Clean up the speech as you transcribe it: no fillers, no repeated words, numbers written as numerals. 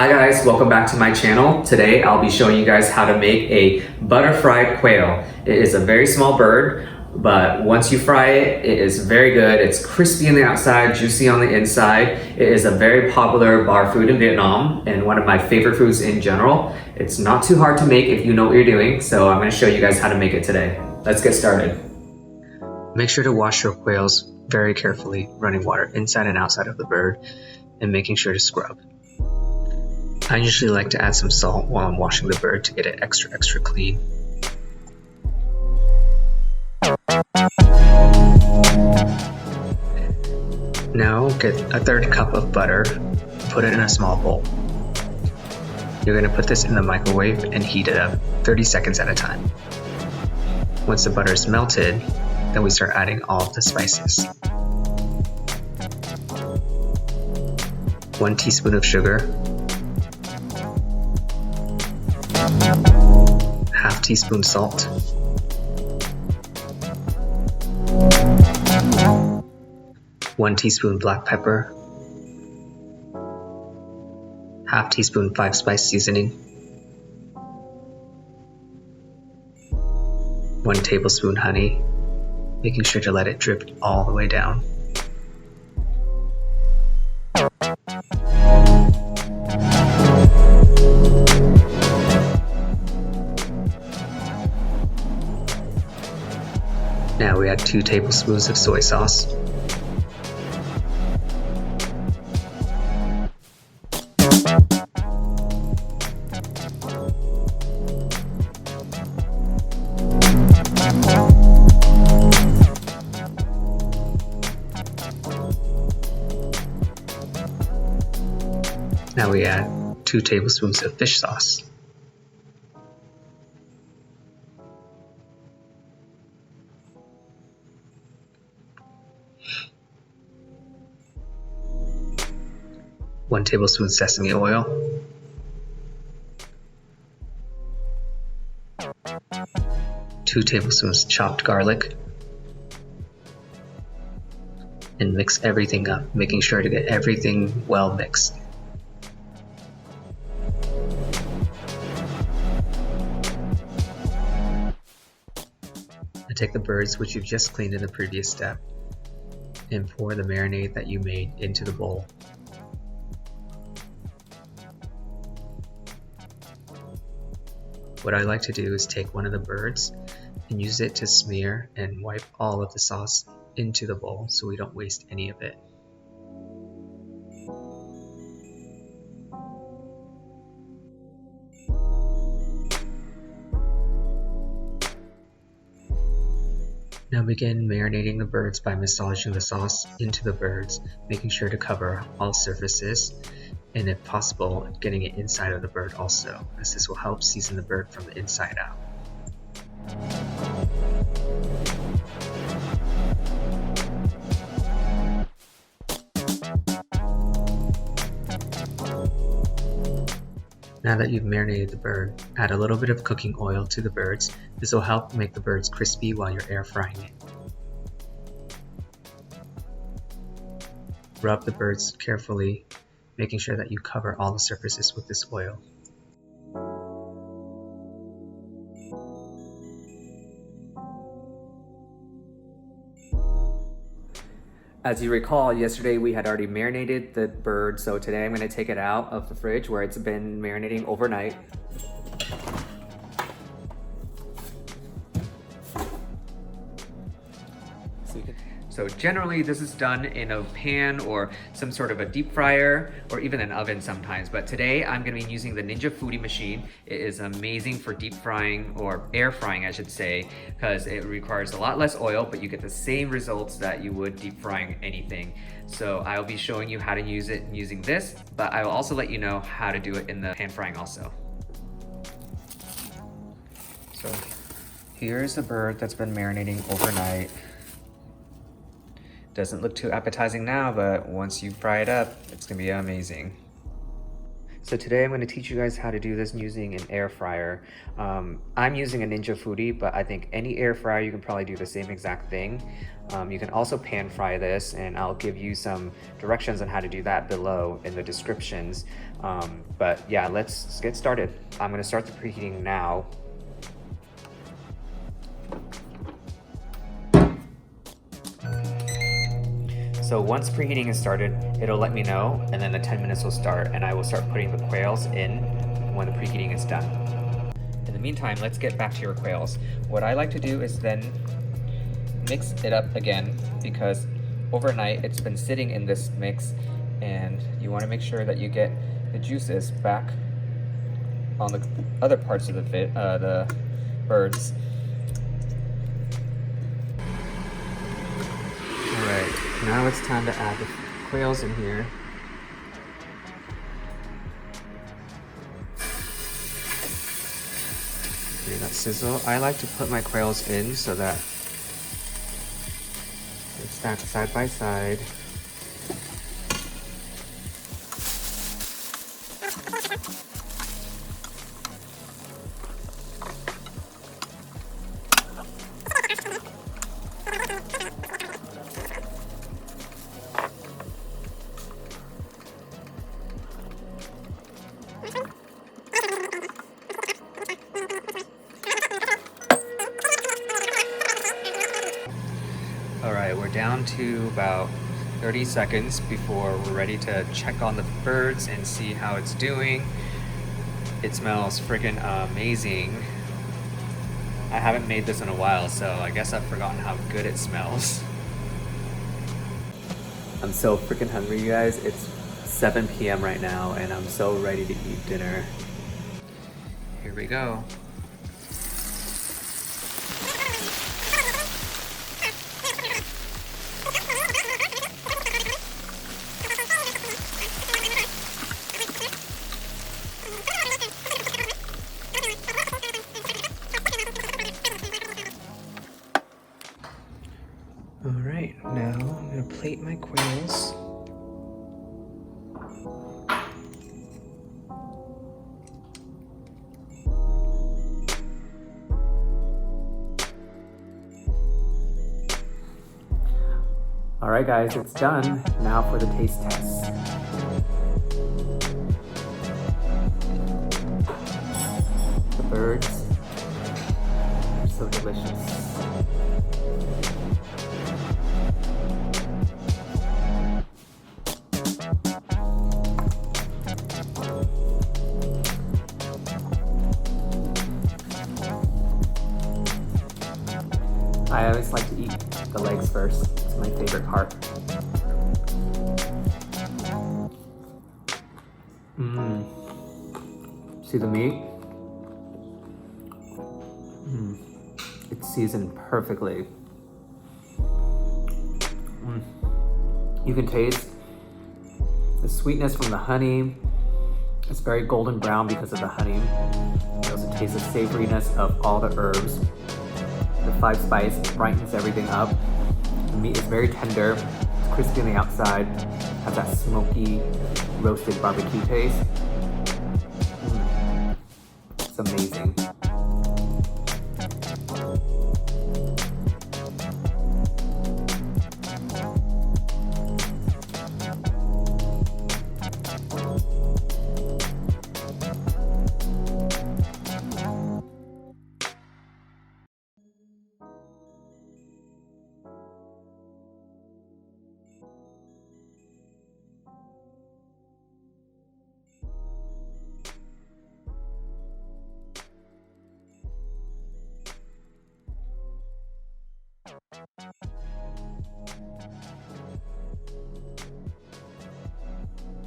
Hi guys, welcome back to my channel. Today I'll be showing you guys how to make a butter fried quail. It is a very small bird, but once you fry it, it is very good. It's crispy on the outside, juicy on the inside. It is a very popular bar food in Vietnam and one of my favorite foods in general. It's not too hard to make if you know what you're doing, so I'm going to show you guys how to make it today. Let's get started. Make sure to wash your quails very carefully, running water inside and outside of the bird and making sure to scrub. I usually like to add some salt while I'm washing the bird to get it extra clean. Now get a third cup of butter, put it in a small bowl. You're going to put this in the microwave and heat it up 30 seconds at a time. Once the butter is melted, then we start adding all of the spices. 1 teaspoon of sugar, half teaspoon salt, one teaspoon black pepper, half teaspoon 5-spice seasoning, 1 tablespoon honey, making sure to let it drip all the way down. Now we add 2 tablespoons of soy sauce, now we add 2 tablespoons of fish sauce. One tablespoon sesame oil, 2 tablespoons chopped garlic, and mix everything up, making sure to get everything well mixed. Now take the birds, which you've just cleaned in the previous step, and pour the marinade that you made into the bowl. What I like to do is take one of the birds and use it to smear and wipe all of the sauce into the bowl so we don't waste any of it. Now begin marinating the birds by massaging the sauce into the birds, making sure to cover all surfaces, and if possible, getting it inside of the bird also, as this will help season the bird from the inside out. Now that you've marinated the bird, add a little bit of cooking oil to the birds. This will help make the birds crispy while you're air frying it. Rub the birds carefully, making sure that you cover all the surfaces with this oil. As you recall, yesterday we had already marinated the bird, so today I'm going to take it out of the fridge where it's been marinating overnight. So generally this is done in a pan or some sort of a deep fryer or even an oven sometimes, but today I'm going to be using the Ninja Foodi machine. It is amazing for deep frying, or air frying I should say, because it requires a lot less oil, but you get the same results that you would deep frying anything. So I'll be showing you how to use it using this, but I will also let you know how to do it in the pan frying also. So here's the bird that's been marinating overnight. Doesn't look too appetizing now, but once you fry it up, it's gonna be amazing. So today I'm going to teach you guys how to do this using an air fryer. I'm using a Ninja Foodi, but I think any air fryer you can probably do the same exact thing. You can also pan fry this, and I'll give you some directions on how to do that below in the descriptions. But yeah, let's get started. I'm going to start the preheating now. So once preheating is started, it'll let me know, and then the 10 minutes will start, and I will start putting the quails in when the preheating is done. In the meantime, let's get back to your quails. What I like to do is then mix it up again, because overnight it's been sitting in this mix, and you want to make sure that you get the juices back on the other parts of the birds. Alright, now it's time to add the quails in here. Hear that sizzle? I like to put my quails in so that they're stacked side by side. Alright, we're down to about 30 seconds before we're ready to check on the birds and see how it's doing. It smells freaking amazing. I haven't made this in a while, so I guess I've forgotten how good it smells. I'm so freaking hungry, you guys. It's 7 p.m. right now, and I'm so ready to eat dinner. Here we go. Alright, now I'm gonna plate my quails. Alright guys, it's done. Now for the taste test. The birds are so delicious. I always like to eat the legs first. It's my favorite part. See the meat? It's seasoned perfectly. You can taste the sweetness from the honey. It's very golden brown because of the honey. You also taste the savoriness of all the herbs. The 5 spice brightens everything up. The meat is very tender. It's crispy on the outside. Has that smoky, roasted barbecue taste.